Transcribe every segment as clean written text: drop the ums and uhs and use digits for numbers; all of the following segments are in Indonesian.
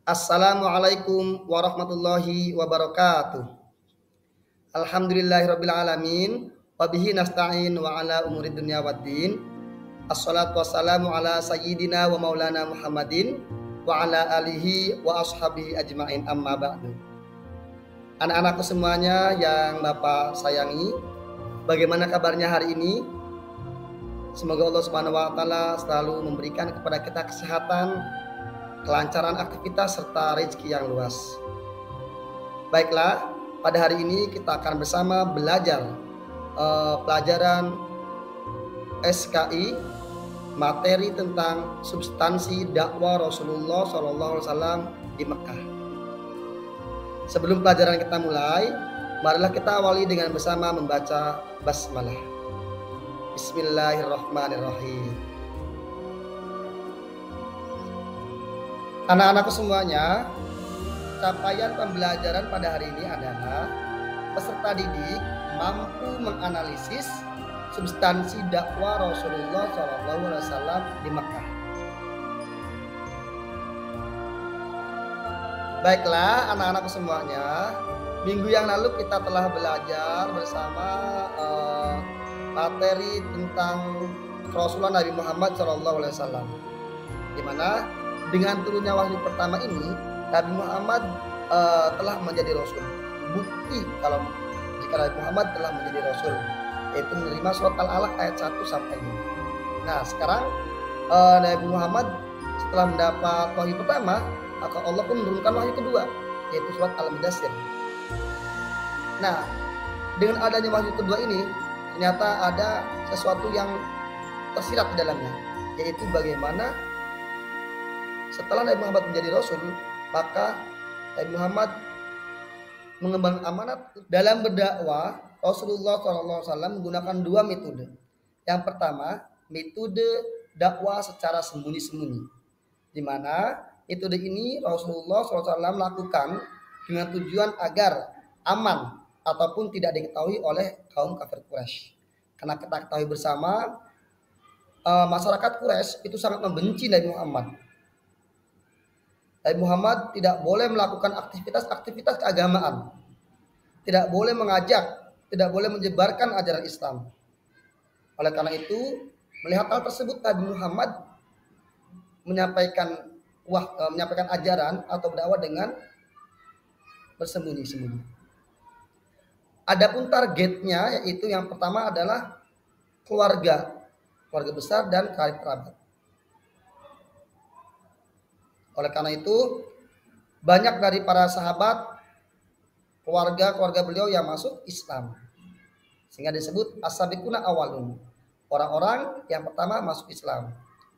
Assalamualaikum warahmatullahi wabarakatuh. Alhamdulillahirabbil alamin wa bihi nasta'in wa ala umuri dunya waddin. Assalatu wassalamu ala sayyidina wa maulana Muhammadin wa ala alihi wa ashabihi ajmain amma ba'du. Anak-anakku semuanya yang Bapak sayangi, bagaimana kabarnya hari ini? Semoga Allah Subhanahu wa taala selalu memberikan kepada kita kesehatan, kelancaran aktivitas serta rezeki yang luas. Baiklah, pada hari ini kita akan bersama belajar pelajaran SKI materi tentang substansi dakwah Rasulullah SAW di Mekah. Sebelum pelajaran kita mulai, marilah kita awali dengan bersama membaca basmalah. Bismillahirrahmanirrahim. Anak-anakku semuanya, capaian pembelajaran pada hari ini adalah peserta didik mampu menganalisis substansi dakwah Rasulullah SAW di Mekah. Baiklah anak-anakku semuanya, minggu yang lalu kita telah belajar bersama materi tentang Rasulullah Nabi Muhammad SAW, di mana dengan turunnya wahyu pertama ini Nabi Muhammad telah menjadi Rasul. Bukti kalau jika Nabi Muhammad telah menjadi Rasul, yaitu menerima surat Al-Alaq ayat 1 sampai 5. Nah sekarang Nabi Muhammad setelah mendapat wahyu pertama, maka Allah pun menurunkan wahyu kedua, yaitu surat Al-Mudaththir. Nah dengan adanya wahyu kedua ini, ternyata ada sesuatu yang tersirat di dalamnya, yaitu bagaimana setelah Nabi Muhammad menjadi Rasul, maka Nabi Muhammad mengemban amanat dalam berdakwah. Rasulullah SAW menggunakan dua metode. Yang pertama, metode dakwah secara sembunyi-sembunyi, di mana metode ini Rasulullah SAW lakukan dengan tujuan agar aman ataupun tidak diketahui oleh kaum kafir Quraisy. Karena kita ketahui bersama, masyarakat Quraisy itu sangat membenci Nabi Muhammad. Nabi Muhammad tidak boleh melakukan aktivitas-aktivitas keagamaan, tidak boleh mengajak, tidak boleh menyebarkan ajaran Islam. Oleh karena itu, melihat hal tersebut, Nabi Muhammad menyampaikan ajaran atau berdakwah dengan bersembunyi-sembunyi. Adapun targetnya, yaitu yang pertama adalah keluarga besar dan karib kerabat. Oleh karena itu, banyak dari para sahabat, keluarga beliau yang masuk Islam, sehingga disebut as-sabiquna awalun, orang-orang yang pertama masuk Islam.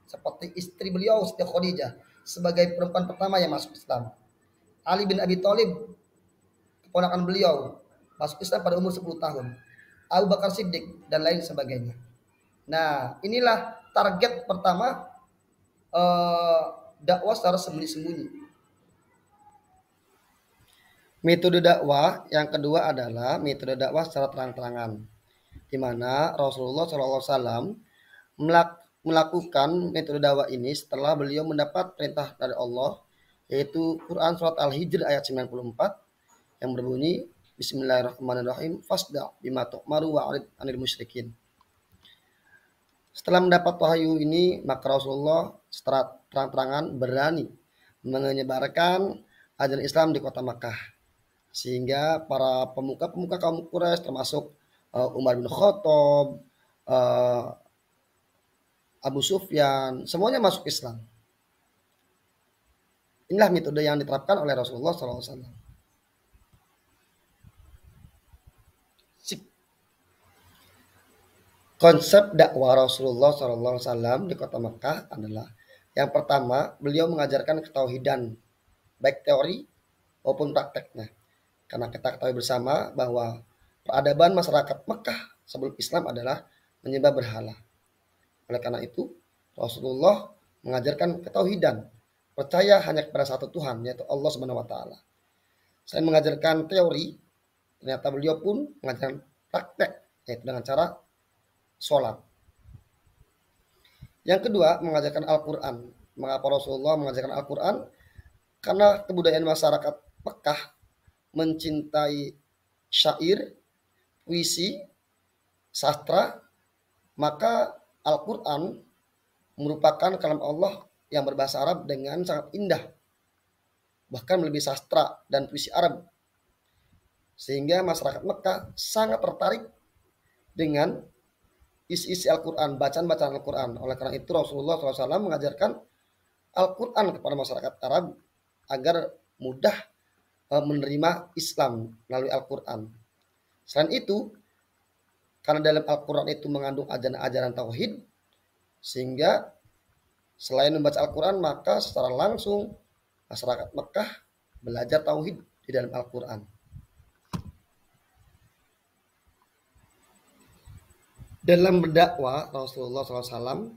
Seperti istri beliau Siti Khadijah sebagai perempuan pertama yang masuk Islam. Ali bin Abi Thalib, keponakan beliau, masuk Islam pada umur 10 tahun. Abu Bakar Siddiq dan lain sebagainya. Nah, inilah target pertama dakwah secara sembunyi-sembunyi. Metode dakwah yang kedua adalah metode dakwah secara terang-terangan, di mana Rasulullah SAW melakukan metode dakwah ini setelah beliau mendapat perintah dari Allah, yaitu Quran surat Al-Hijr ayat 94 yang berbunyi Bismillahirrahmanirrahim, fasda bima tu'maru wa 'anil musyrikin. Setelah mendapat wahyu ini, maka Rasulullah secara terang-terangan berani menyebarkan ajaran Islam di kota Makkah, sehingga para pemuka kaum Quraisy termasuk Umar bin Khattab, Abu Sufyan, semuanya masuk Islam. Inilah metode yang diterapkan oleh Rasulullah SAW. Konsep dakwah Rasulullah SAW di kota Makkah adalah yang pertama, beliau mengajarkan ketauhidan, baik teori maupun prakteknya. Karena kita ketahui bersama bahwa peradaban masyarakat Makkah sebelum Islam adalah menyembah berhala. Oleh karena itu, Rasulullah mengajarkan ketauhidan, percaya hanya kepada satu Tuhan, yaitu Allah Subhanahu wa taala. Selain mengajarkan teori, ternyata beliau pun mengajarkan praktek, yaitu dengan cara sholat. Yang kedua, mengajarkan Al-Quran. Mengapa Rasulullah mengajarkan Al-Quran? karena kebudayaan masyarakat Mekah mencintai syair, puisi, sastra, maka Al-Quran merupakan kalam Allah yang berbahasa Arab dengan sangat indah, bahkan melebihi sastra dan puisi Arab. Sehingga masyarakat Mekah sangat tertarik dengan isi-isi Al-Quran, bacaan-bacaan Al-Quran. Oleh karena itu Rasulullah SAW mengajarkan Al-Quran kepada masyarakat Arab agar mudah menerima Islam melalui Al-Quran. Selain itu, karena dalam Al-Quran itu mengandung ajaran-ajaran tauhid, sehingga selain membaca Al-Quran, maka secara langsung masyarakat Mekah belajar tauhid di dalam Al-Quran. Dalam berdakwah, Rasulullah SAW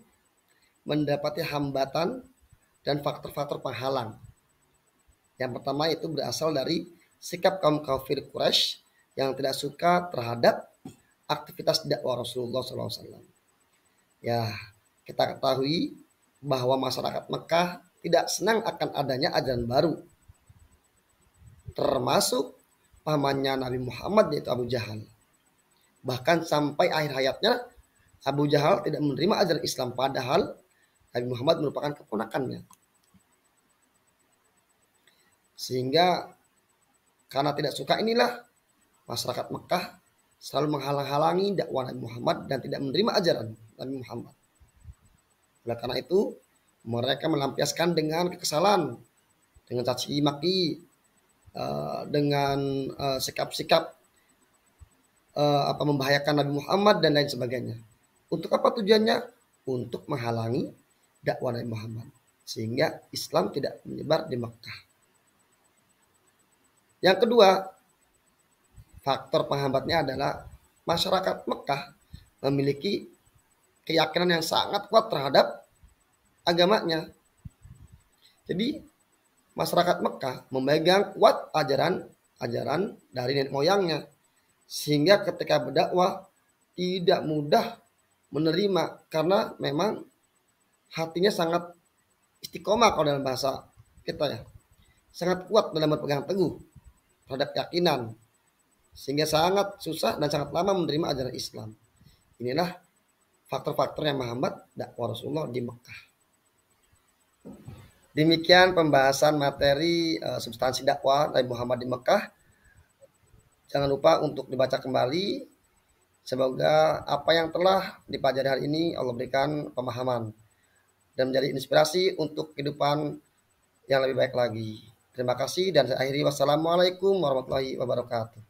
mendapati hambatan dan faktor-faktor penghalang. Yang pertama itu berasal dari sikap kaum kafir Quraisy yang tidak suka terhadap aktivitas dakwah Rasulullah SAW. Ya, kita ketahui bahwa masyarakat Mekah tidak senang akan adanya ajaran baru, termasuk pamannya Nabi Muhammad yaitu Abu Jahal. Bahkan sampai akhir hayatnya Abu Jahal tidak menerima ajaran Islam, padahal Nabi Muhammad merupakan keponakannya. Sehingga karena tidak suka inilah masyarakat Mekah selalu menghalang-halangi dakwah Nabi Muhammad dan tidak menerima ajaran Nabi Muhammad. Oleh karena itu mereka melampiaskan dengan kekesalan, dengan caci maki, dengan sikap-sikap membahayakan Nabi Muhammad dan lain sebagainya. Untuk apa tujuannya? Untuk menghalangi dakwah Nabi Muhammad sehingga Islam tidak menyebar di Mekah. Yang kedua, faktor penghambatnya adalah masyarakat Mekah memiliki keyakinan yang sangat kuat terhadap agamanya. Jadi masyarakat Mekah memegang kuat ajaran dari nenek moyangnya, sehingga ketika berdakwah tidak mudah menerima karena memang hatinya sangat istiqomah kalau dalam bahasa kita ya, sangat kuat dalam berpegang teguh terhadap keyakinan, sehingga sangat susah dan sangat lama menerima ajaran Islam. Inilah faktor-faktor yang menghambat dakwah Rasulullah di Mekah. Demikian pembahasan materi substansi dakwah Nabi Muhammad di Mekah. Jangan lupa untuk dibaca kembali. Semoga apa yang telah dipelajari hari ini Allah berikan pemahaman dan menjadi inspirasi untuk kehidupan yang lebih baik lagi. Terima kasih dan saya akhiri. Wassalamualaikum warahmatullahi wabarakatuh.